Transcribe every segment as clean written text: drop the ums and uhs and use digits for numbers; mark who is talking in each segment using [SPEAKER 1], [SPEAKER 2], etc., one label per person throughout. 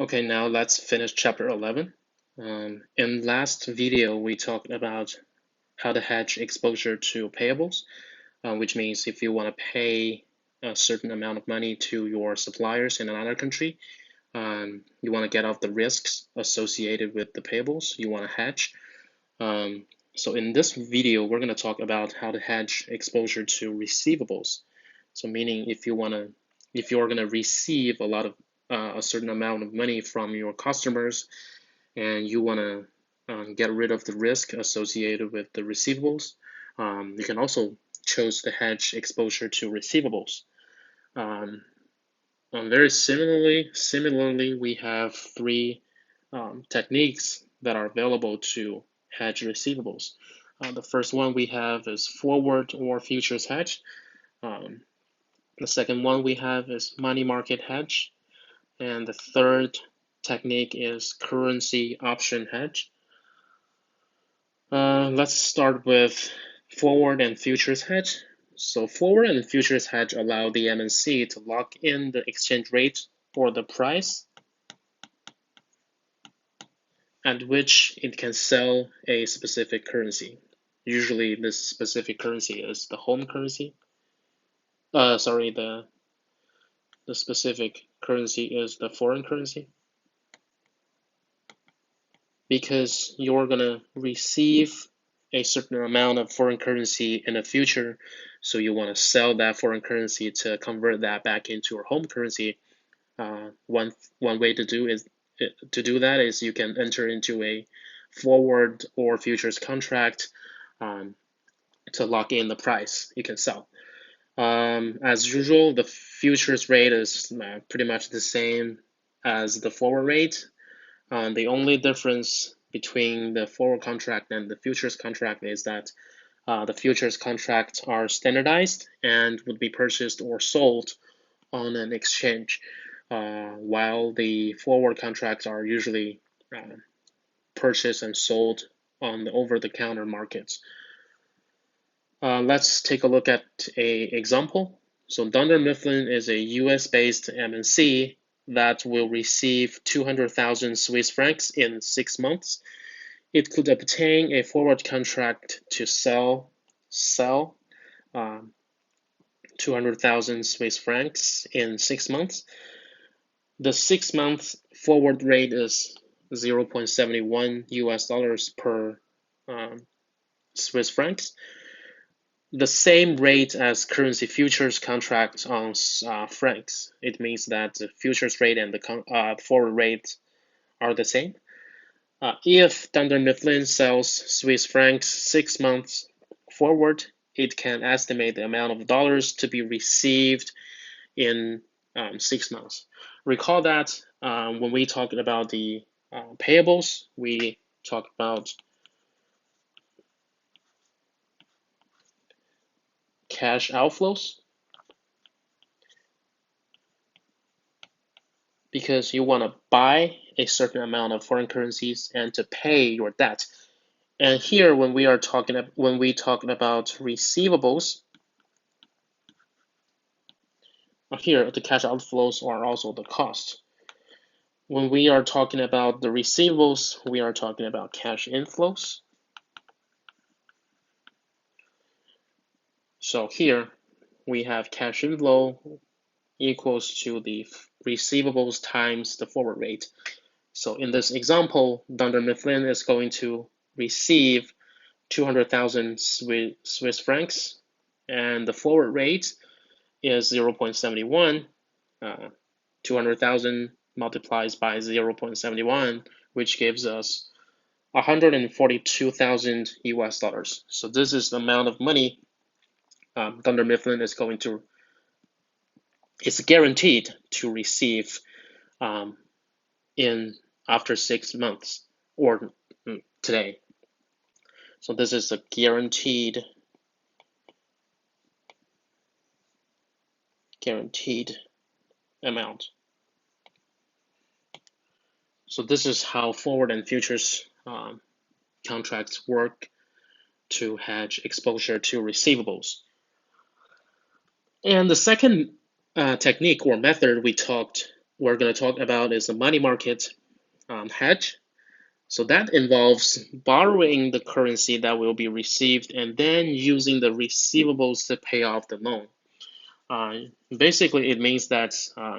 [SPEAKER 1] Okay, now let's finish chapter 11. In last video, we talked about how to hedge exposure to payables, which means if you want to pay a certain amount of money to your suppliers in another country, you want to get off the risks associated with the payables, you want to hedge. So in this video, we're going to talk about how to hedge exposure to receivables. So meaning if you're going to receive a certain amount of money from your customers and you want to get rid of the risk associated with the receivables, you can also choose to hedge exposure to receivables. Um, Very similarly, we have three techniques that are available to hedge receivables. The first one we have is forward or futures hedge. Um, the second one we have is money market hedge. And the third technique is currency option hedge. Let's start with forward and futures hedge. So forward and futures hedge allow the MNC to lock in the exchange rate or the price at which it can sell a specific currency. Usually this specific currency is the home currency. Sorry, the specific currency is the foreign currency. Because you're gonna receive a certain amount of foreign currency in the future, so you want to sell that foreign currency to convert that back into your home currency. One way to do that is you can enter into a forward or futures contract um, to lock in the price you can sell. As usual, the futures rate is pretty much the same as the forward rate. The only difference between the forward contract and the futures contract is that the futures contracts are standardized and would be purchased or sold on an exchange, while the forward contracts are usually purchased and sold on the over-the-counter markets. Let's take a look at an example. So Dunder Mifflin is a US-based MNC that will receive 200,000 Swiss francs in 6 months. It could obtain a forward contract to sell 200,000 Swiss francs in 6 months. The 6 month forward rate is 0.71 US dollars per Swiss francs, the same rate as currency futures contracts on francs. It means that the futures rate and the forward rate are the same. If Dunder Mifflin sells Swiss francs 6 months forward, it can estimate the amount of dollars to be received in 6 months. Recall that when we talked about the payables, we talked about cash outflows because you want to buy a certain amount of foreign currencies and to pay your debt. And here, when we talk about receivables, here the cash outflows are also the cost. When we are talking about the receivables, we are talking about cash inflows. So here we have cash inflow equals to the receivables times the forward rate. So in this example, Dunder Mifflin is going to receive 200,000 Swiss francs, and the forward rate is 0.71. 200,000 multiplies by 0.71, which gives us 142,000 US dollars. So this is the amount of money Dunder Mifflin is guaranteed to receive in after 6 months or today. So this is a guaranteed amount. So this is how forward and futures contracts work to hedge exposure to receivables. And the second technique or method we talked we're going to talk about is the money market hedge. So that involves borrowing the currency that will be received and then using the receivables to pay off the loan. Basically, it means that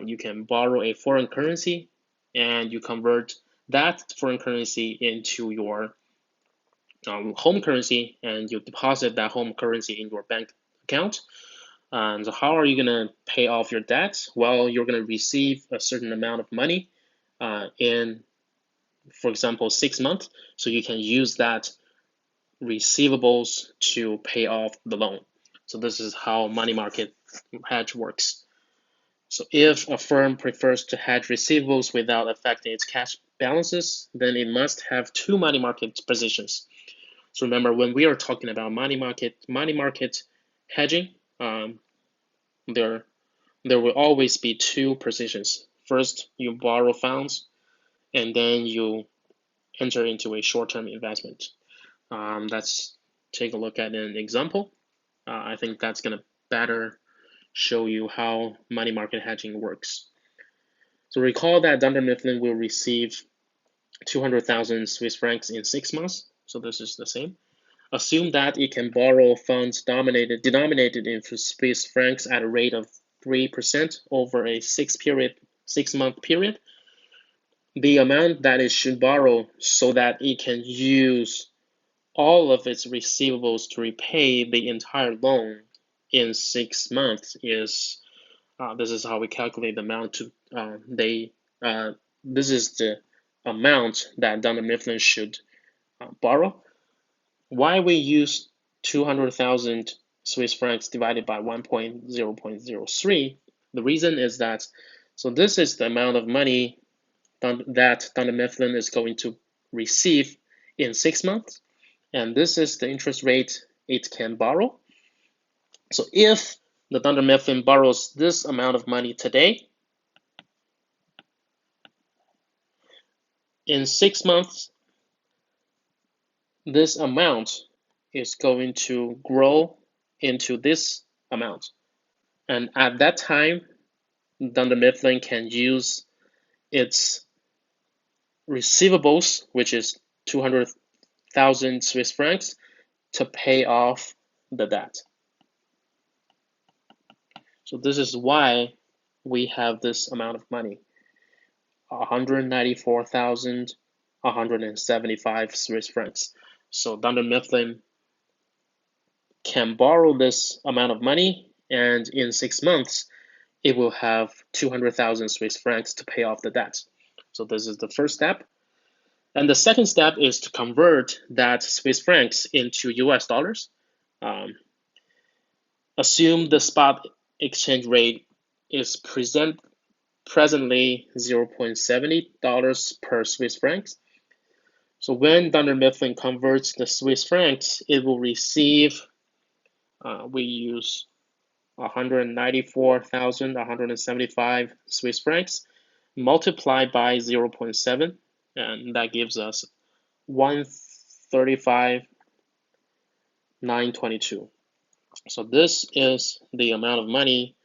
[SPEAKER 1] you can borrow a foreign currency and you convert that foreign currency into your home currency and you deposit that home currency in your bank account. And how are you going to pay off your debt? Well, you're going to receive a certain amount of money in, for example, 6 months. So you can use that receivables to pay off the loan. So this is how money market hedge works. So if a firm prefers to hedge receivables without affecting its cash balances, then it must have two money market positions. So remember, when we are talking about money market hedging, there will always be two positions. First, you borrow funds, and then you enter into a short-term investment. Let's take a look at an example. I think that's going to better show you how money market hedging works. So recall that Dunder Mifflin will receive 200,000 Swiss francs in 6 months. So this is the same. Assume that it can borrow funds denominated in Swiss francs at a rate of 3% over a 6-month period. The amount that it should borrow so that it can use all of its receivables to repay the entire loan in 6 months is this is how we calculate the amount to this is the amount that Dunder Mifflin should borrow. Why we use 200,000 Swiss francs divided by 1.0.03? The reason is that so this is the amount of money that Dunder Mifflin is going to receive in 6 months, and this is the interest rate it can borrow. So if the Dunder Mifflin borrows this amount of money today, in 6 months, this amount is going to grow into this amount. And at that time, Dunder Mifflin can use its receivables, which is 200,000 Swiss francs, to pay off the debt. So this is why we have this amount of money, 194,175 Swiss francs. So Dunder Mifflin can borrow this amount of money, and in 6 months, it will have 200,000 Swiss francs to pay off the debt. So this is the first step. And the second step is to convert that Swiss francs into US dollars. Assume the spot exchange rate is presently $0.70 per Swiss francs. So when Dunder Mifflin converts the Swiss francs, it will receive, we use 194,175 Swiss francs multiplied by 0.7, and that gives us 135,922. So this is the amount of money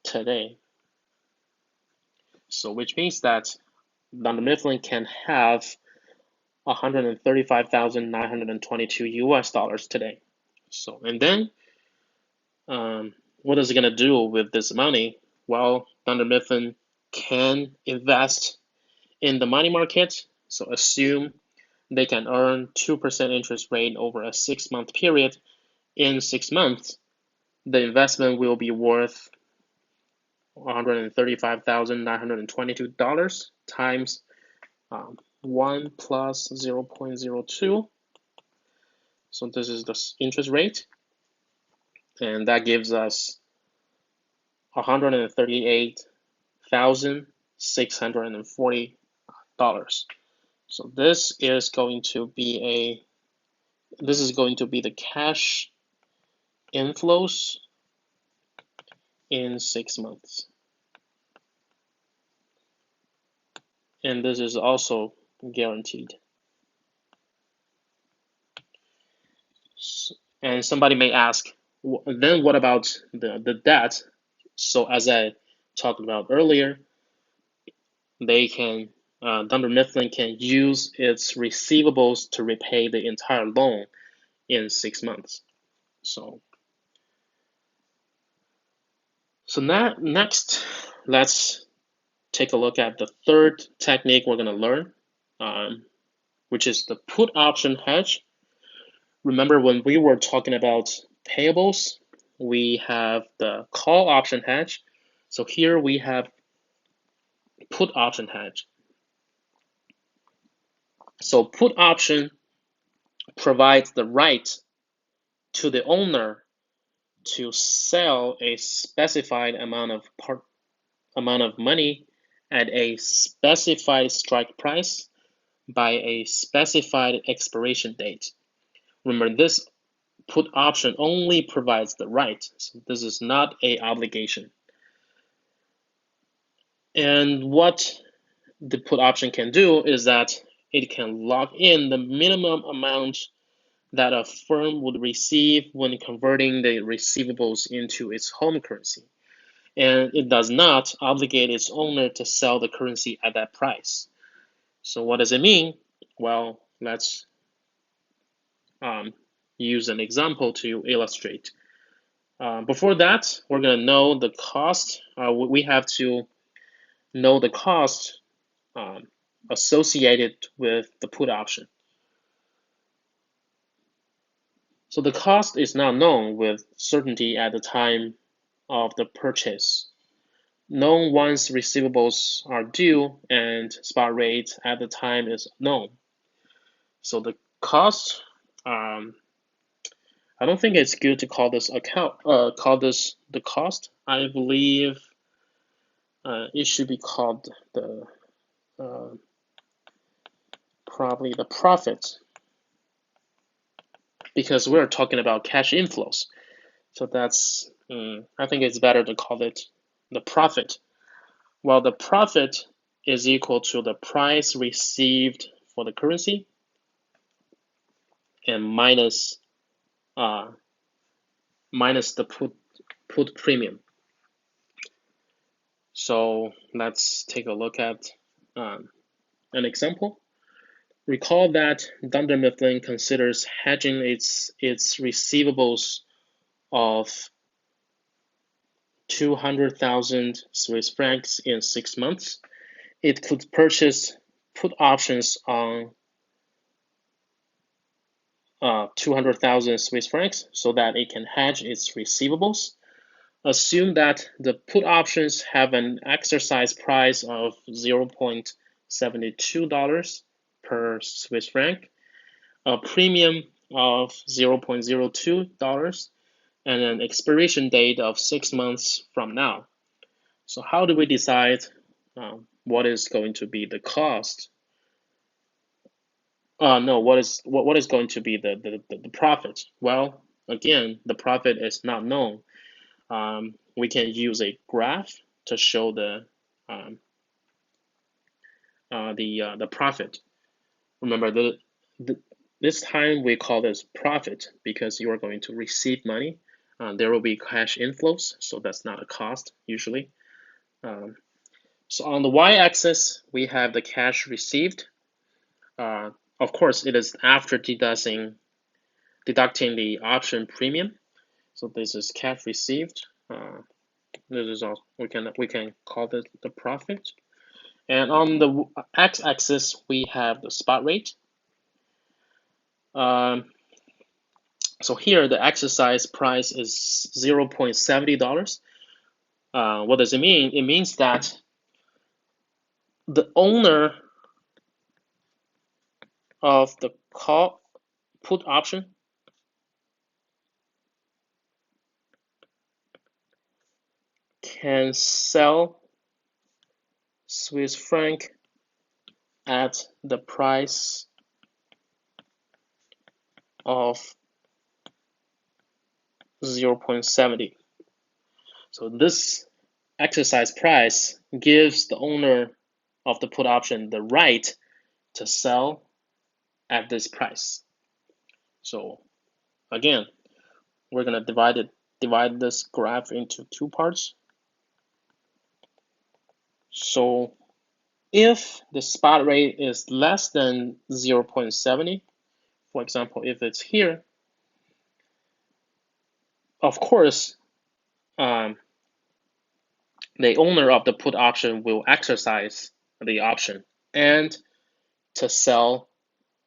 [SPEAKER 1] today. So which means that Dunder Mifflin can have 135,922 US dollars today. So and then what is it going to do with this money? Well, Dunder Mifflin can invest in the money market. So assume they can earn 2% interest rate over a 6-month period. In 6 months, the investment will be worth $135,922 times 1 plus 0.02. So this is the interest rate, and that gives us $138,640. So this is going to be the cash inflows in 6 months. And this is also guaranteed. And somebody may ask, then what about the debt? So as I talked about earlier, they can Dunder Mifflin can use its receivables to repay the entire loan in 6 months. So now, next, let's take a look at the third technique we're going to learn, which is the put option hedge. Remember when we were talking about payables, we have the call option hedge. So here we have put option hedge. So put option provides the right to the owner to sell a specified amount of money at a specified strike price by a specified expiration date. Remember, this put option only provides the right, so this is not an obligation. And what the put option can do is that it can lock in the minimum amount that a firm would receive when converting the receivables into its home currency. And it does not obligate its owner to sell the currency at that price. So what does it mean? Well, let's use an example to illustrate. Before that, we're going to know the cost. We have to know the cost associated with the put option. So the cost is not known with certainty at the time of the purchase. Known once receivables are due and spot rate at the time is known. So the cost, I don't think it's good to call this the cost. I believe it should be called the probably the profit, because we're talking about cash inflows. So that's I think it's better to call it the profit. Well, the profit is equal to the price received for the currency and minus the put premium. So let's take a look at an example. Recall that Dunder Mifflin considers hedging its receivables of 200,000 Swiss francs in 6 months. It could purchase put options on 200,000 Swiss francs so that it can hedge its receivables. Assume that the put options have an exercise price of $0.72 per Swiss franc, a premium of $0.02, and an expiration date of 6 months from now. So how do we decide what is going to be the cost? No, what is going to be the profit? Well, again, the profit is not known. We can use a graph to show the profit. Remember, this time we call this profit because you are going to receive money. There will be cash inflows, so that's not a cost usually. So on the y-axis, we have the cash received. Of course, it is after deducting the option premium. So this is cash received. This is also we can call this the profit. And on the x-axis, we have the spot rate. So here the exercise price is $0.70. What does it mean? It means that the owner of the call put option can sell Swiss franc at the price of 0.70. So this exercise price gives the owner of the put option the right to sell at this price. So again, we're gonna divide this graph into two parts. So if the spot rate is less than 0.70, for example, if it's here, of course, the owner of the put option will exercise the option and to sell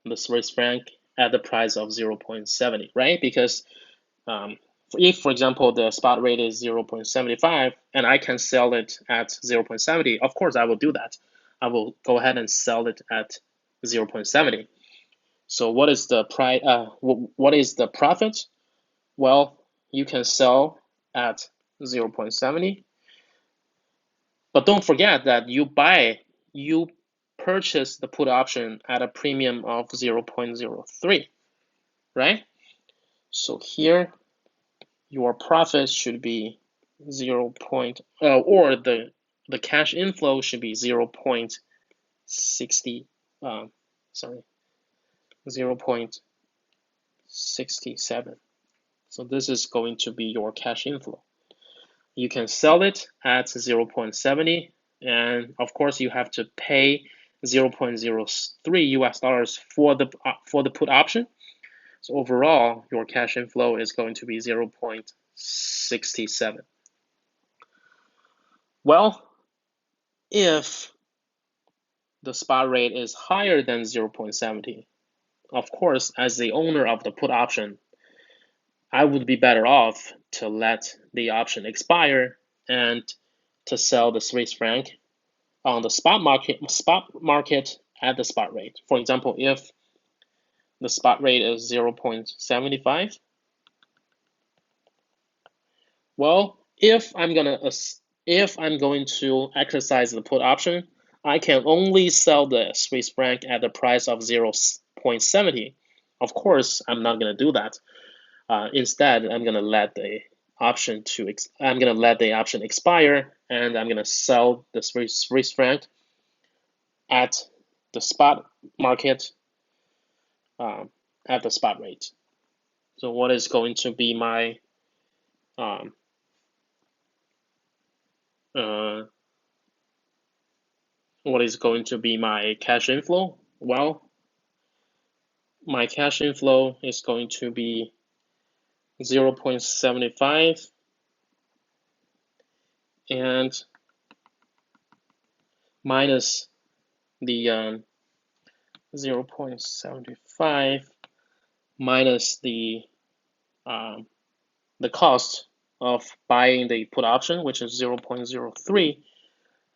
[SPEAKER 1] the Swiss franc at the price of 0.70, right? Because if, for example, the spot rate is 0.75 and I can sell it at 0.70, of course I will do that. I will go ahead and sell it at 0.70. So what is the price? What is the profit? Well, you can sell at 0.70, but don't forget that you purchase the put option at a premium of 0.03, right? So here your profit should be 0. Or the cash inflow should be 0.60, sorry, 0.67. So this is going to be your cash inflow. You can sell it at 0.70, and of course you have to pay 0.03 US dollars for the put option. So overall, your cash inflow is going to be 0.67. Well, if the spot rate is higher than 0.70, of course, as the owner of the put option, I would be better off to let the option expire and to sell the Swiss franc on the spot market at the spot rate. For example, if the spot rate is 0.75, well, if I'm going to exercise the put option, I can only sell the Swiss franc at the price of 0.70. Of course, I'm not going to do that. Instead, I'm going to let the option expire, and I'm going to sell the Swiss franc at the spot market at the spot rate. So what is going to be my cash inflow? Well, my cash inflow is going to be 0.75 and minus the 0.75 minus the cost of buying the put option, which is 0.03,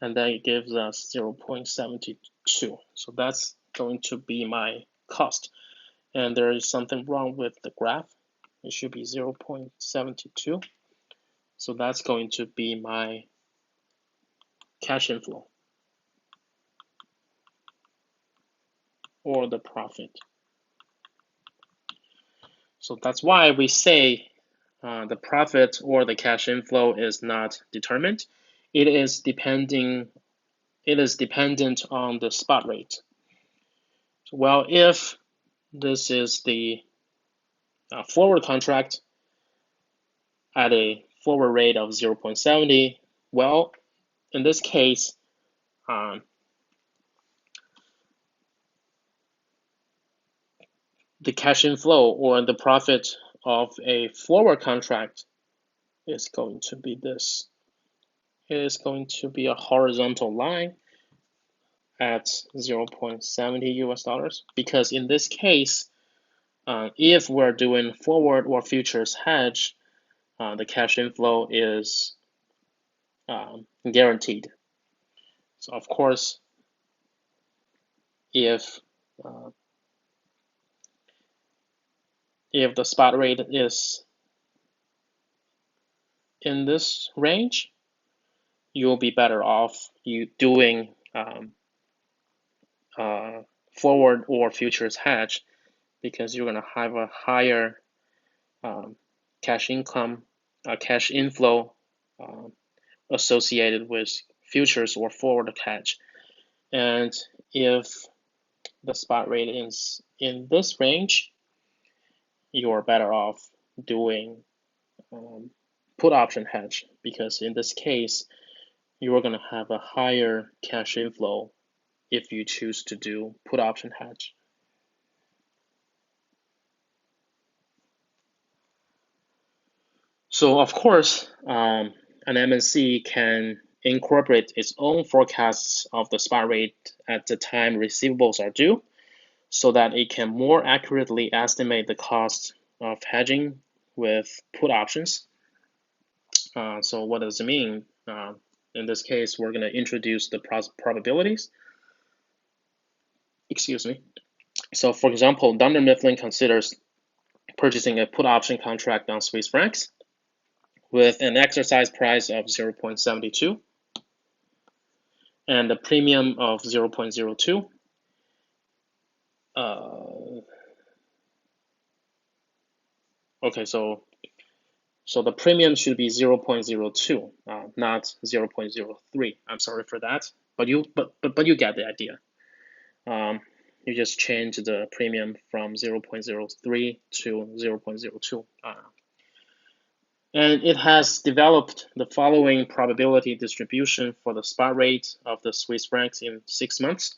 [SPEAKER 1] and then it gives us 0.72. So that's going to be my cost. And there is something wrong with the graph. It should be 0.72. So that's going to be my cash inflow or the profit. So that's why we say the profit or the cash inflow is not determined. It is dependent on the spot rate. Well, if this is the forward contract at a forward rate of 0.70, well, in this case, the cash inflow or the profit of a forward contract is going to be this. It is going to be a horizontal line at 0.70 US dollars, because in this case, if we're doing forward or futures hedge, the cash inflow is guaranteed. So of course, if the spot rate is in this range, you'll be better off doing forward or futures hedge, because you're going to have a higher cash inflow associated with futures or forward hedge. And if the spot rate is in this range, you're better off doing put option hedge, because in this case, you are going to have a higher cash inflow if you choose to do put option hedge. So of course, an MNC can incorporate its own forecasts of the spot rate at the time receivables are due, so that it can more accurately estimate the cost of hedging with put options. So what does it mean? In this case, we're going to introduce the probabilities. Excuse me. So for example, Dunder Mifflin considers purchasing a put option contract on Swiss francs with an exercise price of 0.72 and a premium of 0.02. Okay, so the premium should be 0.02, not 0.03. I'm sorry for that, but you get the idea. You just change the premium from 0.03 to 0.02. And it has developed the following probability distribution for the spot rate of the Swiss francs in 6 months.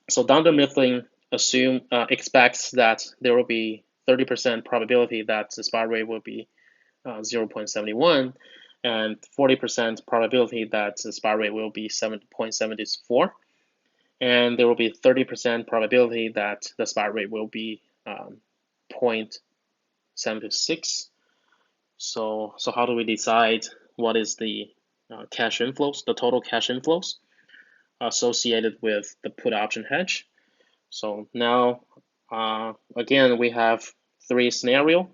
[SPEAKER 1] So Dunder Mifflin expects that there will be 30% probability that the spot rate will be 0.71 and 40% probability that the spot rate will be 7.74. And there will be 30% probability that the spot rate will be 0.76. So how do we decide what is the cash inflows, the total cash inflows associated with the put option hedge? So now, again, we have 3 scenarios.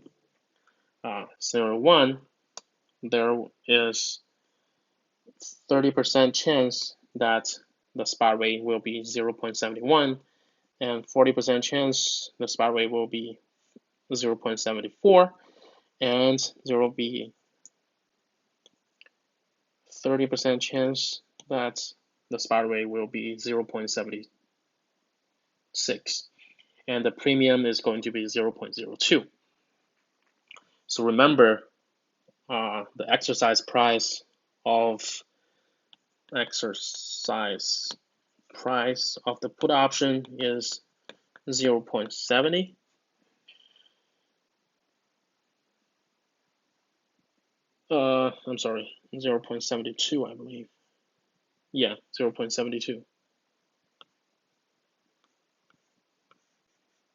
[SPEAKER 1] Scenario 1, there is 30% chance that the spot rate will be 0.71 and 40% chance the spot rate will be 0.74, and there will be 30% chance that the spot rate will be 0.76, and the premium is going to be 0.02. So remember, the exercise price of the put option is 0.70. I'm sorry, 0.72, I believe. Yeah, 0.72.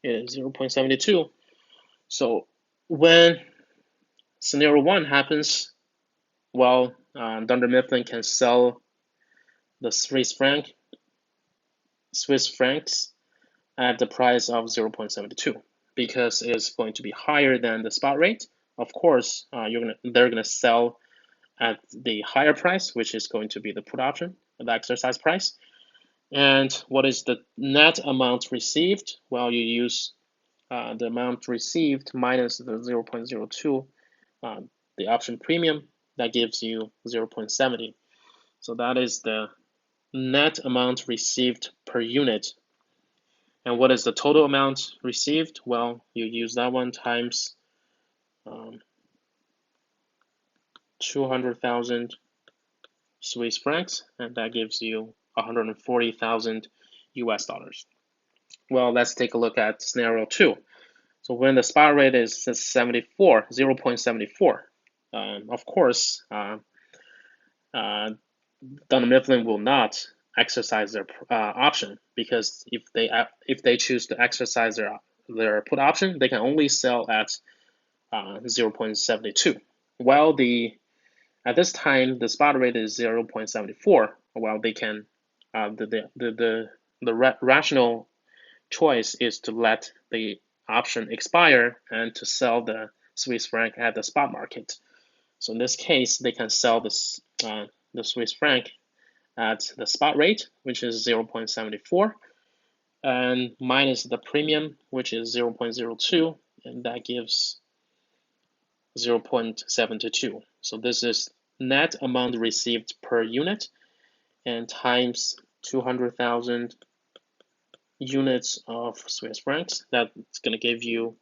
[SPEAKER 1] It is 0.72. So when scenario 1 happens, well, Dunder Mifflin can sell the Swiss francs at the price of 0.72 because it's going to be higher than the spot rate. Of course, they're gonna sell at the higher price, which is going to be the put option, the exercise price. And what is the net amount received? Well, you use the amount received minus the 0.02, the option premium, that gives you 0.70. So that is the net amount received per unit. And what is the total amount received? Well, you use that one times 200,000 Swiss francs, and that gives you 140,000 US dollars. Well, let's take a look at scenario 2. So when the spot rate is 0.74, of course, Dunder Mifflin will not exercise their option, because if they choose to exercise their put option, they can only sell at 0.72. While at this time the spot rate is 0.74, while they can the rational choice is to let the option expire and to sell the Swiss franc at the spot market. So in this case, they can sell the Swiss franc at the spot rate, which is 0.74, and minus the premium, which is 0.02, and that gives 0.72. So this is net amount received per unit, and times 200,000 units of Swiss francs. That's going to give you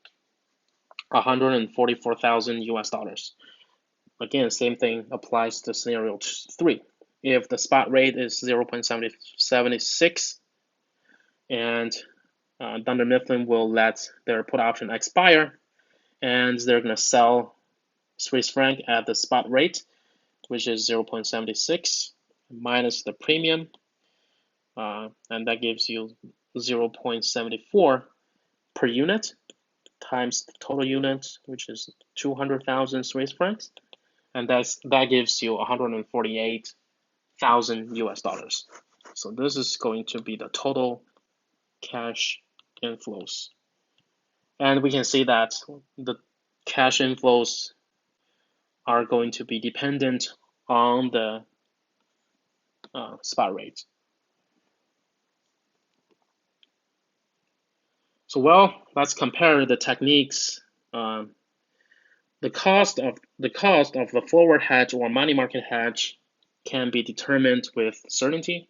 [SPEAKER 1] 144,000 US dollars. again, same thing applies to scenario 3. If the spot rate is 0.76 and Dunder Mifflin will let their put option expire, and they're going to sell Swiss franc at the spot rate, which is 0.76 minus the premium, and that gives you 0.74 per unit times the total unit, which is 200,000 Swiss francs, and that gives you 148,000 US dollars. So this is going to be the total cash inflows. And we can see that the cash inflows are going to be dependent on the spot rate. So well, let's compare the techniques. The cost of the forward hedge or money market hedge can be determined with certainty.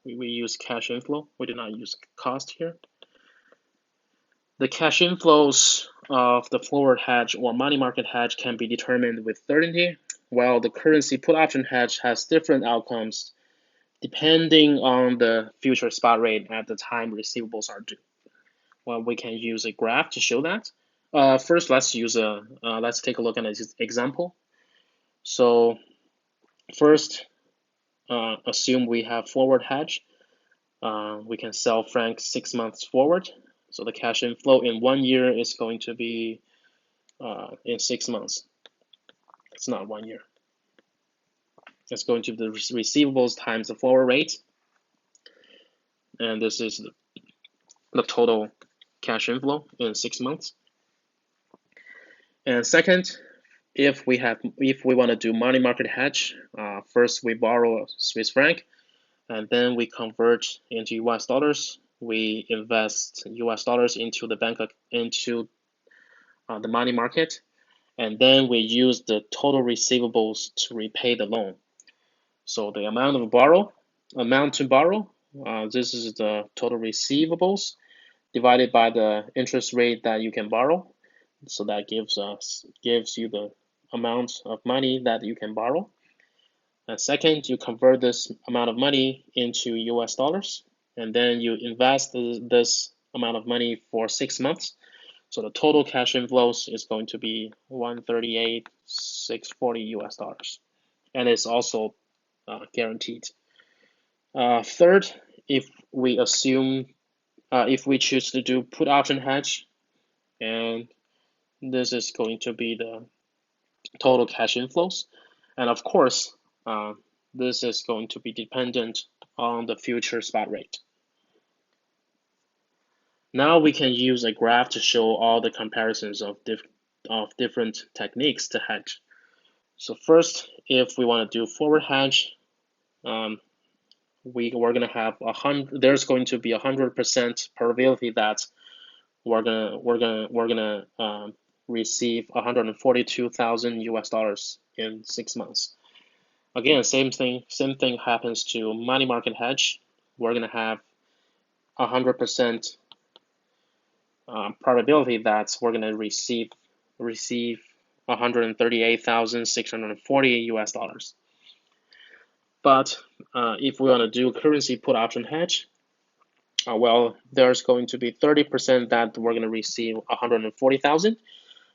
[SPEAKER 1] We use cash inflow. We do not use cost here. The cash inflows of the forward hedge or money market hedge can be determined with certainty, while the currency put option hedge has different outcomes depending on the future spot rate at the time receivables are due. Well, we can use a graph to show that. First, let's take a look at an example. So first, assume we have forward hedge. We can sell franc 6 months forward. So the cash inflow in 1 year is going to be in 6 months. It's not 1 year. It's going to be the receivables times the forward rate. And this is the total cash inflow in 6 months. And second, if we want to do money market hedge, first we borrow Swiss franc, and then we convert into US dollars. We invest US dollars into the the money market, and then we use the total receivables to repay the loan. So the amount to borrow, this is the total receivables divided by the interest rate that you can borrow. So that gives you the amount of money that you can borrow. And second, you convert this amount of money into US dollars, and then you invest this amount of money for 6 months. So the total cash inflows is going to be 138,640 US dollars, and it's also guaranteed. Third, if we choose to do put option hedge, and this is going to be the total cash inflows, and of course, this is going to be dependent on the future spot rate. Now we can use a graph to show all the comparisons of different techniques to hedge. So first, if we want to do forward hedge, we're going to have there's going to be 100% probability that we're gonna receive 142,000 US dollars in 6 months. Again, same thing happens to money market hedge. We're gonna have 100% probability that we're gonna receive 138,640 US dollars. But if we want to do currency put option hedge, well, there's going to be 30% that we're going to receive 140,000,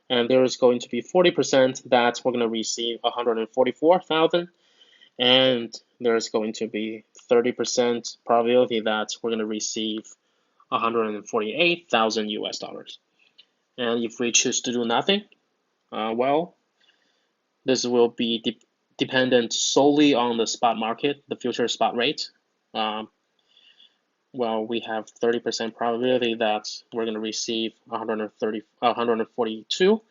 [SPEAKER 1] and there is going to be 40% that we're going to receive 144,000, and there's going to be 30% probability that we're going to receive 148,000 US dollars. And if we choose to do nothing, well, this will be dependent solely on the spot market, the future spot rate. Well, we have 30% probability that we're going to receive 142,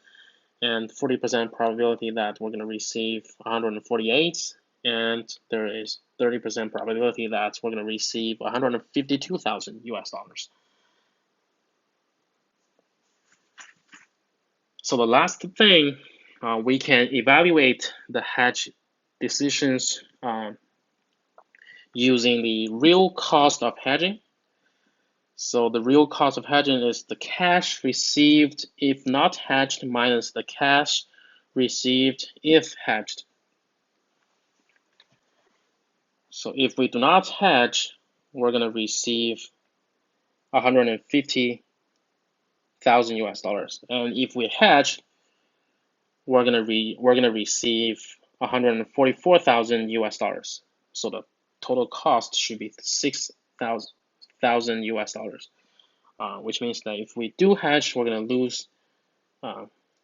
[SPEAKER 1] and 40% probability that we're going to receive 148, and there is 30% probability that we're going to receive 152,000 US dollars. So the last thing, we can evaluate the hedge decisions using the real cost of hedging. So the real cost of hedging is the cash received if not hedged minus the cash received if hedged. So if we do not hedge, we're going to receive 150,000 US dollars. And if we hedge, we're going to receive 144,000 US dollars. So the total cost should be 6,000 US dollars, which means that if we do hedge, we're going to lose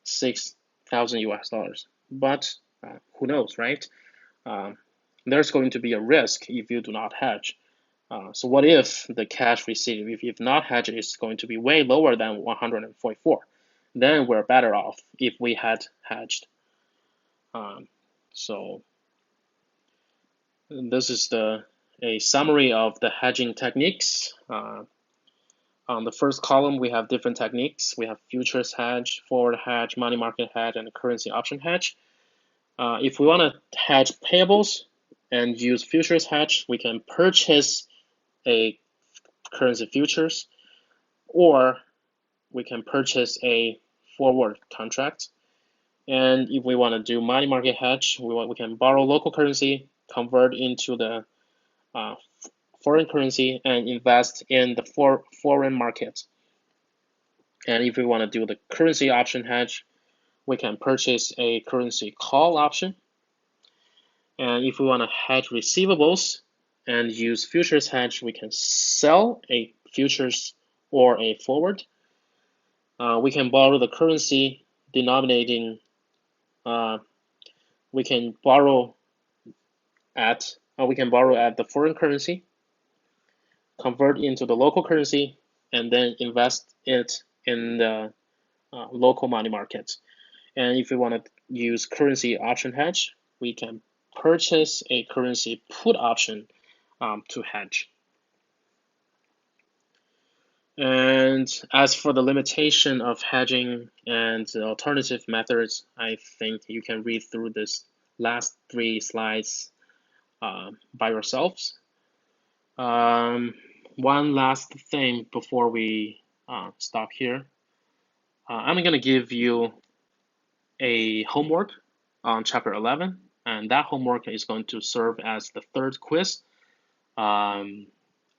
[SPEAKER 1] 6,000 US dollars. But who knows, right? There's going to be a risk if you do not hedge. So what if the cash received, if you've not hedged, is going to be way lower than 144? Then we're better off if we had hedged. So this is a summary of the hedging techniques. On the first column, we have different techniques. We have futures hedge, forward hedge, money market hedge, and currency option hedge. If we want to hedge payables and use futures hedge, we can purchase a currency futures, or we can purchase a forward contract. And if we want to do money market hedge, we can borrow local currency, convert into the foreign currency, and invest in the foreign market. And if we want to do the currency option hedge, we can purchase a currency call option. And if we want to hedge receivables and use futures hedge, we can sell a futures or a forward. We can borrow the currency denominating. We can borrow at the foreign currency, convert into the local currency, and then invest it in the local money market. And if we want to use currency option hedge, we can purchase a currency put option to hedge. And as for the limitation of hedging and the alternative methods, I think you can read through this last 3 slides by yourselves. One last thing before we stop here. I'm going to give you a homework on chapter 11, and that homework is going to serve as the 3rd quiz. I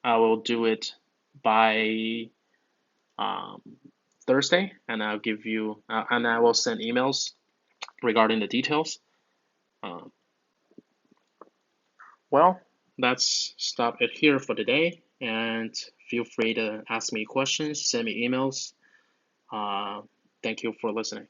[SPEAKER 1] will do it by Thursday, and I'll give you and I will send emails regarding the details. Well, let's stop it here for today, and feel free to ask me questions, send me emails. Thank you for listening.